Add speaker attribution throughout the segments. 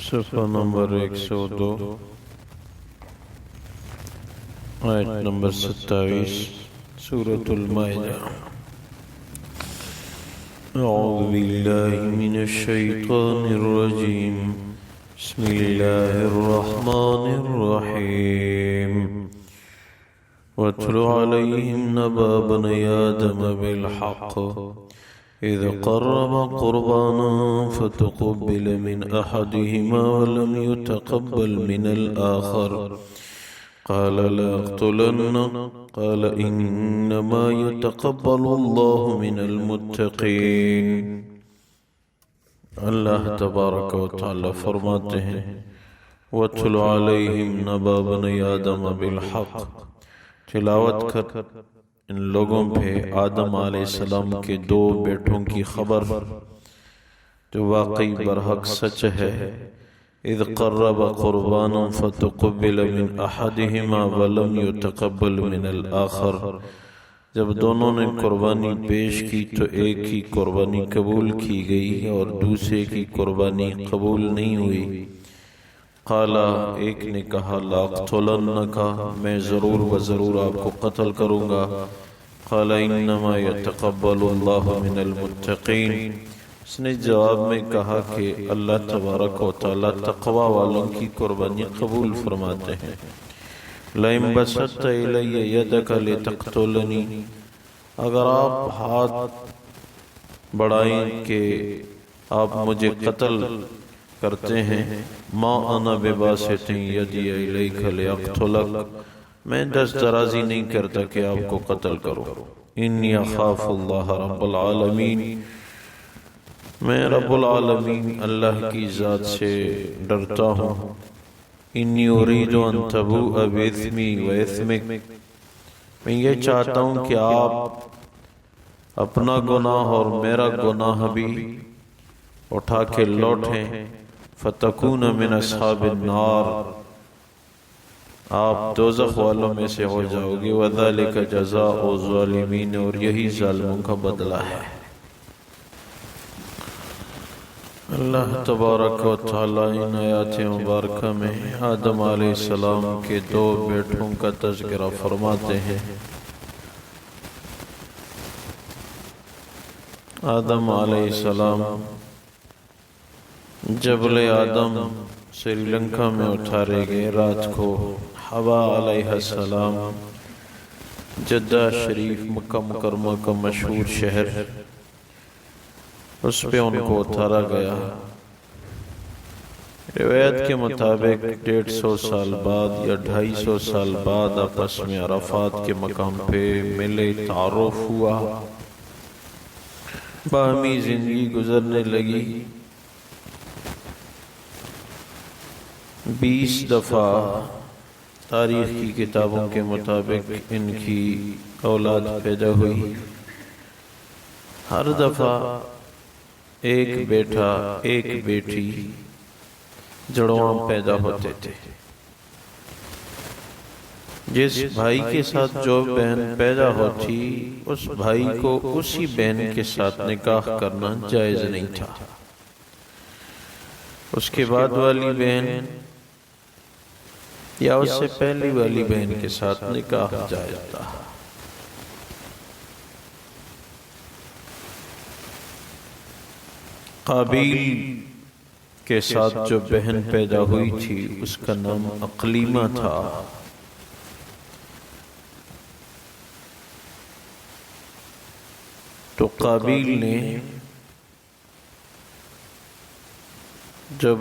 Speaker 1: صفحہ نمبر 102 آیت نمبر 27 سورة المائدہ۔ اعوذ باللہ من الشیطان الرجیم، بسم اللہ الرحمن الرحیم۔ واتل علیہم نبأ بنی آدم بالحق اذ قرب قربانا فتقبل من احدهما ولم يتقبل من الآخر قال لأقتلنك قال انما يتقبل الله من المتقين۔ اللہ تبارک و تعالی فرماتے ہیں وَاتْلُ عَلَيْهِمْ نَبَأَ بَنِي آدَمَ بِالْحَقِّ، تلاوت کر ان لوگوں پہ آدم علیہ السلام کے دو بیٹوں کی خبر جو واقعی برحق سچ ہے۔ اذ قرب قربانا فتقبل من احدهما ولم يتقبل من الآخر، جب دونوں نے قربانی پیش کی تو ایک کی قربانی قبول کی گئی اور دوسرے کی قربانی قبول نہیں ہوئی۔ قال، ایک نے کہا لأقتلنک، میں ضرور و ضرور آپ کو قتل کروں گا۔ قال انما يتقبل الله من المتقین، اس نے جواب میں کہا کہ اللہ تبارک و تعالی تقوی والوں کی قربانی قبول فرماتے ہیں۔ لئن بسطت الی یدک لتقتلنی، اگر آپ ہاتھ بڑھائیں کہ آپ مجھے قتل کرتے ہیں، ما انا بباسط یدی الیک لاقتلک، میں دست درازی نہیں کرتا کہ آپ کو قتل کروں۔ انی اخاف اللہ رب العالمین، میں رب العالمین اللہ کی ذات سے ڈرتا ہوں۔ انی ارید ان تبوء باثمی و اثمک، میں یہ چاہتا ہوں کہ آپ اپنا گناہ اور میرا گناہ بھی اٹھا کے لوٹیں، فتکون من اصحاب النار، آپ دوزخ والوں میں سے ہو جاؤ گے۔ وذالک جزاء الظالمین، اور یہی ظالموں کا بدلہ ہے۔ اللہ تبارک و تعالی ان آیات مبارکہ میں آدم علیہ السلام کے دو بیٹوں کا تذکرہ فرماتے ہیں۔ آدم علیہ السلام جبل آدم سری لنکا میں اتارے گئے رات کو۔ حوا علیہ السلام جدہ شریف مکہ مکرمہ کا مشہور شہر، اس پہ ان کو اتارا گیا۔ روایت کے مطابق 150 سال بعد یا 250 سال بعد آپس میں عرفات کے مقام پہ ملے، تعارف ہوا، باہمی زندگی گزرنے لگی۔ 20 دفعہ تاریخ کی کتابوں کے مطابق ان کی اولاد پیدا ہوئی۔ ہر دفعہ ایک بیٹا ایک بیٹی جڑواں پیدا ہوتے تھے۔ جس بھائی کے ساتھ جو بہن پیدا ہوتی، اس بھائی کو اسی بہن کے ساتھ نکاح کرنا جائز نہیں تھا۔ اس کے بعد والی بہن یا اس سے پہلی والی بہن کے ساتھ نکاح جائز تھا۔ قابیل کے ساتھ جو بہن پیدا ہوئی تھی اس کا نام اقلیمہ تھا۔ تو قابیل نے جب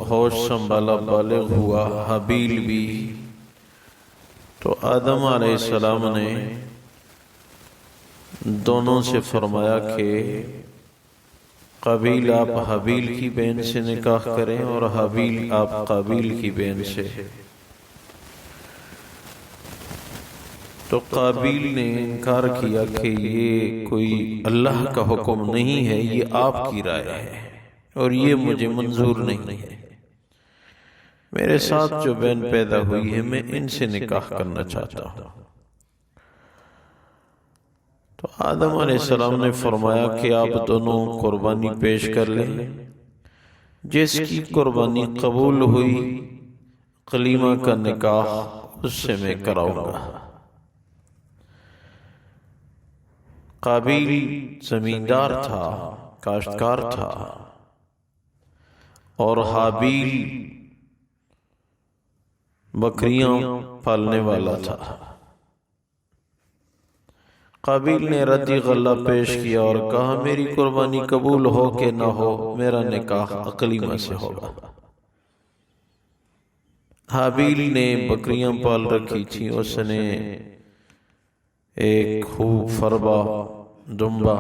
Speaker 1: ہوش سنبھالا، بالغ ہوا، حابیل بھی، تو آدم علیہ السلام نے دونوں سے فرمایا کہ قابیل آپ حابیل کی بہن سے نکاح کریں اور حابیل آپ قابیل کی بہن سے۔ تو قابیل نے انکار کیا کہ یہ کوئی اللہ کا حکم نہیں ہے، یہ آپ کی رائے ہے اور یہ مجھے منظور نہیں ہے۔ میرے ساتھ جو بہن پیدا ہوئی ہے میں ان سے نکاح کرنا چاہتا ہوں۔ تو آدم علیہ السلام نے فرمایا کہ آپ دونوں قربانی پیش کر لیں۔ جس کی قربانی قبول ہوئی کلیمہ کا نکاح اس سے میں کراؤں گا۔ قابیل زمیندار تھا، کاشتکار تھا، اور حابیل بکریاں پالنے والا تھا۔ قابیل نے ردی غلہ پیش کیا اور کہا میری قربانی قبول ہو کہ نہ ہو، میرا نکاح اقلیمہ سے ہوگا۔ حابیل نے بکریاں پال رکھی تھیں، اس نے ایک خوب فربا دمبا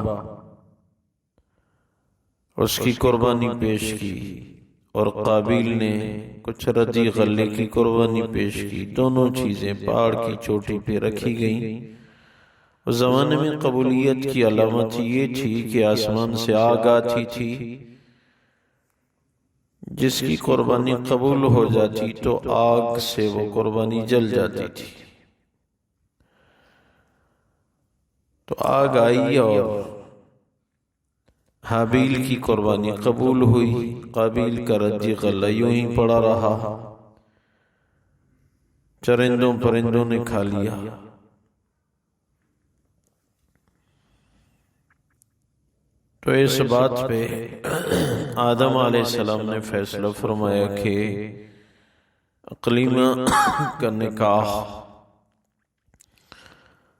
Speaker 1: اس کی قربانی پیش کی، اور قابیل نے کچھ ردی غلے کی قربانی پیش کی۔ دونوں چیزیں پہاڑ کی چوٹی پہ رکھی گئیں۔ اس زمانے میں قبولیت کی علامت یہ تھی کہ آسمان سے آگ آتی تھی، جس کی قربانی قبول ہو جاتی تو آگ سے وہ قربانی جل جاتی تھی۔ تو آگ آئی اور حابیل کی قربانی قبول ہوئی، قابیل کا ردی غلہ یوں ہی پڑا رہا، چرندوں پرندوں نے کھا لیا۔ تو اس بات پہ آدم علیہ السلام نے فیصلہ فرمایا کہ اقلیمہ کا نکاح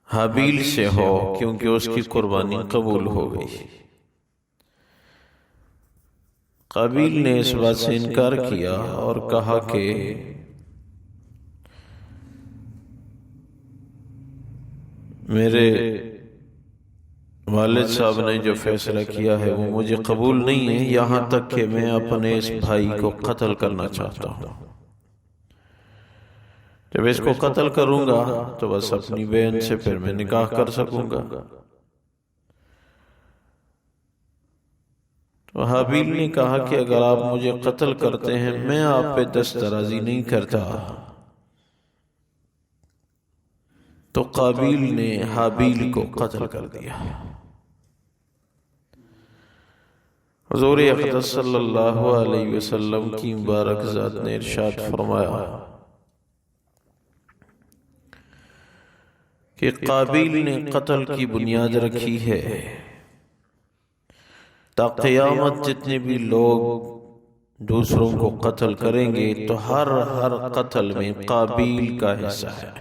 Speaker 1: حابیل سے ہو، کیونکہ اس کی قربانی قبول ہو گئی۔ قابیل نے اس بات سے انکار کیا اور کہا کہ میرے والد صاحب نے جو فیصلہ کیا ہے وہ مجھے قبول نہیں ہے، یہاں تک کہ میں اپنے اس بھائی کو قتل کرنا چاہتا ہوں۔ جب اس کو قتل کروں گا تو بس اپنی بہن سے پھر میں نکاح کر سکوں گا۔ تو حابیل نے کہا کہ اگر آپ مجھے قتل کرتے ہیں میں آپ پہ دست درازی نہیں کرتا۔ تو قابیل نے حابیل کو قتل کر دیا۔ حضور اقدس صلی اللہ علیہ وسلم کی مبارک ذات نے ارشاد فرمایا کہ قابیل نے قتل کی بنیاد رکھی ہے، تا قیامت جتنے بھی لوگ دوسروں کو قتل کریں گے تو ہر قتل میں قابیل کا حصہ ہے۔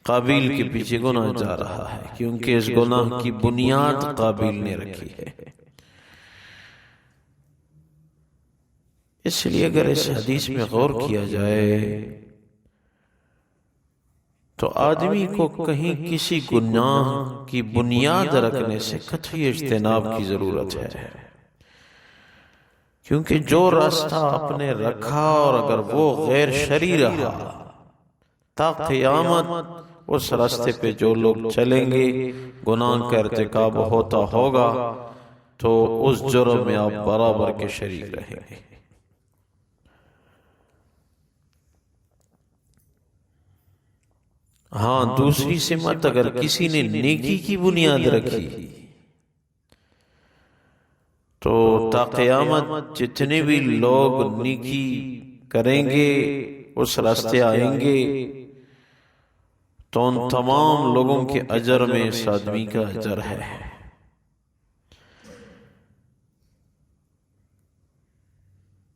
Speaker 1: قابیل کے پیچھے گناہ جا رہا ہے، کیونکہ اس گناہ کی بنیاد قابیل نے رکھی ہے۔ اس لیے اگر اس حدیث میں غور کیا جائے تو آدمی کو کہیں کسی گناہ کی بنیاد رکھنے سے قطعی اجتناب کی ضرورت ہے، کیونکہ جو راستہ آپ نے رکھا اور اگر وہ غیر شرعی رہا تا قیامت اس راستے پہ جو لوگ چلیں گے گناہ کا ارتکاب ہوتا ہوگا تو اس جرم میں آپ برابر کے شریک رہیں گے۔ ہاں، دوسری سمت اگر کسی نے نیکی کی بنیاد رکھی تو تا قیامت جتنے بھی لوگ نیکی کریں گے اس راستے آئیں گے تو ان تمام لوگوں کے اجر میں اس آدمی کا اجر ہے۔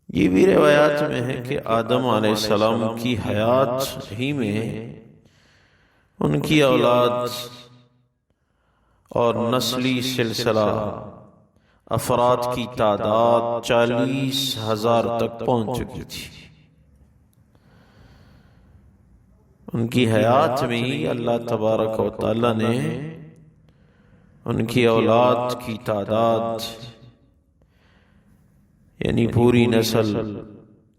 Speaker 1: یہ بھی روایات میں ہے کہ آدم علیہ السلام کی حیات ہی میں ان کی اولاد اور نسلی سلسلہ افراد کی تعداد 40,000 تک پہنچ چکی تھی۔ ان کی حیات میں ہی اللہ تبارک و تعالی نے ان کی اولاد کی تعداد یعنی پوری نسل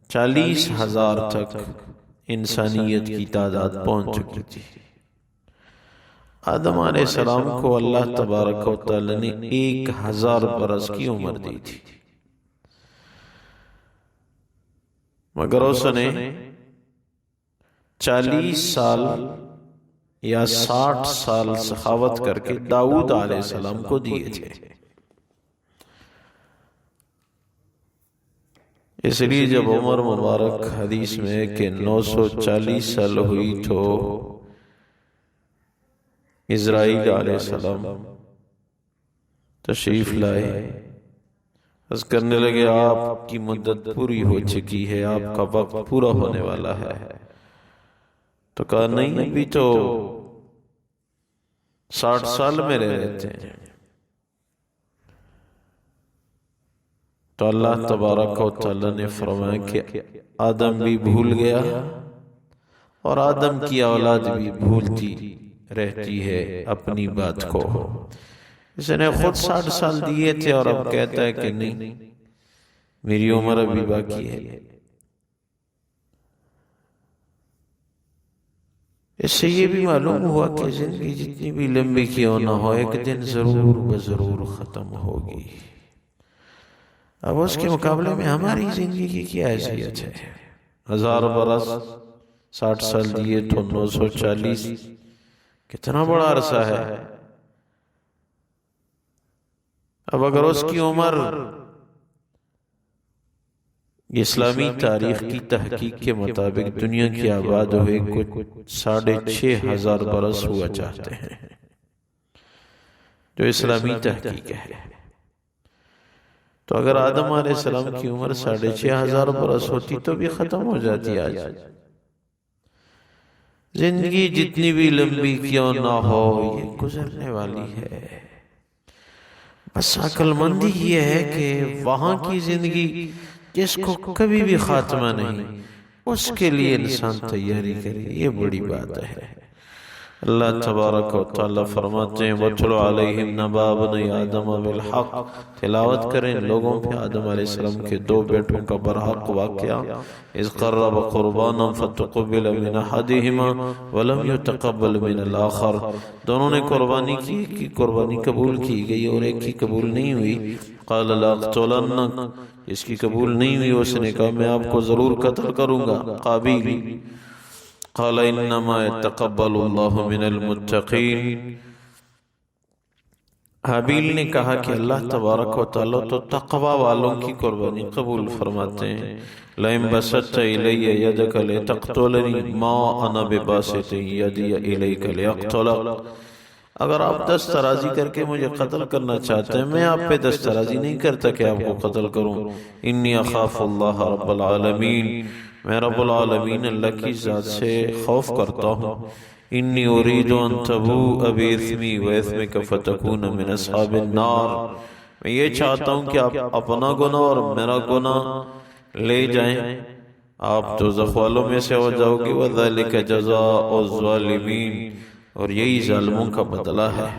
Speaker 1: 40,000 تک انسانیت کی تعداد پہنچ چکی تھی۔ آدم علیہ السلام کو اللہ تبارک و تعالی نے 1,000 برس کی عمر دی تھی، مگر اس نے 40 سال یا 60 سال سخاوت کر کے داؤد علیہ السلام کو دیے تھے۔ اس لیے جب عمر مبارک حدیث میں کہ 940 سال ہوئی تو اسرائیل علیہ السلام تشریف لائے، عرض کرنے لگے آپ کی مدت پوری ہو چکی ہے، آپ کا وقت پورا ہونے والا ہے۔ تو کہا نہیں، ابھی تو 60 سال میں رہ رہے تھے۔ تو اللہ تبارک و تعالی نے فرمایا کہ آدم بھی بھول گیا اور آدم کی اولاد بھی بھولتی رہتی ہے اپنی بات کو۔ اس نے خود 60 سال دیے تھے اور اب کہتا ہے کہ نہیں، میری عمر ابھی باقی ہے۔ اس سے یہ بھی معلوم ہوا کہ زندگی جتنی بھی لمبی کیوں نہ ہو، ایک دن ضرور بضرور ختم ہوگی۔ اب اس کے مقابلے میں ہماری زندگی کی کیا حیثیت ہے؟ 1000 برس، 60 سال دیے تو 940، کتنا بڑا عرصہ ہے۔ اب اگر اس کی عمر اسلامی تاریخ کی تحقیق کے مطابق دنیا کی آباد ہوئے کچھ 6500 برس ہوا چاہتے ہیں، جو اسلامی تحقیق ہے، تو اگر آدم علیہ السلام کی عمر 6500 برس ہوتی تو بھی ختم ہو جاتی آج۔ زندگی جتنی بھی لمبی کیوں نہ ہو، یہ گزرنے والی ہے۔ بس عقل مندی یہ ہے کہ وہاں کی زندگی جس کو کبھی بھی خاتمہ نہیں، اس کے لیے انسان تیاری کرے، یہ بڑی بات ہے۔ اللہ تبارک و تعالی فرماتے ہیں وَاتْلُ عَلَيْهِمْ نَبَأَ ابْنَيْ آدَمَ بِالْحَقِّ، تلاوت کریں لوگوں پہ آدم علیہ السلام کے 2 بیٹوں کا برحق واقعہ۔ اِذْ قَرَّبَ قُرْبَانًا فَتُقُبِّلَ مِنْ أَحَدِهِمَا وَلَمْ يُتَقَبَّلْ مِنَ الْآخَرِ، دونوں نے قربانی کی، ایک کی قربانی قبول کی گئی اور ایک کی قبول نہیں ہوئی۔ قَالَ لَأَقْتُلَنَّكَ، اس کی قبول نہیں ہوئی، اس نے کہا میں آپ کو ضرور قتل کروں گا، قابیل۔ قال انما يتقبل الله من المتقين، حابیل نے کہا کہ اللہ تبارک و تعالی تو تقوی والوں کی قربانی قبول فرماتے ہیں۔ لئن بسطت الی یدک لتقتلنی ما انا بباسط یدی الیک لیقتلک، اگر آپ دست درازی کر کے مجھے قتل کرنا چاہتے ہیں، میں آپ پہ دست درازی نہیں کرتا کہ آپ کو قتل کروں۔ انی اخاف اللہ رب العالمین، میں رب العالمین اللہ کی ذات سے خوف کرتا ہوں۔ انی ارید ان تبوء باسمی واسمک فتکون من اصحاب النار، میں یہ چاہتا ہوں کہ آپ اپنا گناہ اور میرا گناہ لے جائیں، آپ دوزخ والوں میں سے ہو جاؤ گے۔ وذالک جزاء الظالمین، اور یہی ظالموں کا بدلہ ہے۔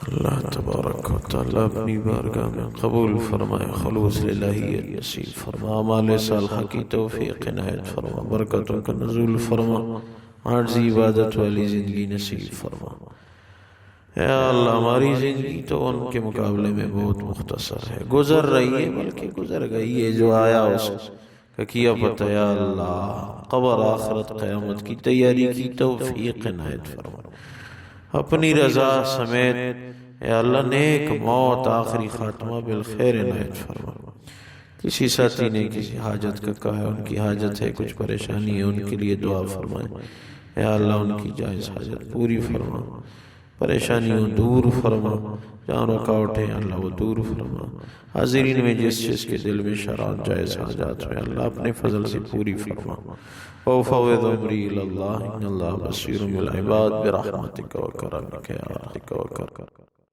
Speaker 1: اللہ تبارک و تعالی اپنی بارگاہ میں قبول فرمائے، خلوص الہیت نصیب فرما، اعمال صالحہ کی توفیق عنایت فرما، برکتوں کا نزول فرما، عاجزی عبادت والی زندگی نصیب فرما۔ اے اللہ ہماری زندگی تو ان کے مقابلے میں بہت مختصر ہے، گزر رہی ہے بلکہ گزر گئی ہے، جو آیا اس کا کیا پتہ۔ یا اللہ قبر آخرت قیامت کی تیاری کی توفیق عنایت فرما، اپنی رضا سمیت اے اللہ نیک موت آخری خاتمہ بالخیر عنایت فرما۔ کسی ساتھی نے کسی حاجت کا کہا ہے، ان کی حاجت ہے، کچھ پریشانی ہے، ان کے لیے دعا فرمائیں۔ اے اللہ ان کی جائز حاجت پوری فرما، پریشانیوں دور فرما، جہاں رکاوٹ ہے اللہ وہ دور فرما۔ حاضرین میں جس کے دل میں شرارت جائز حاجات میں اللہ اپنے فضل سے پوری فرما۔ وَأُفَوِّضُ أَمْرِي إِلَى اللَّهِ إِنَّ اللَّهَ بَصِيرٌ بِالْعِبَادِ بِرَحْمَتِكَ وَكَرَمِكَ يَا رَحِيمُ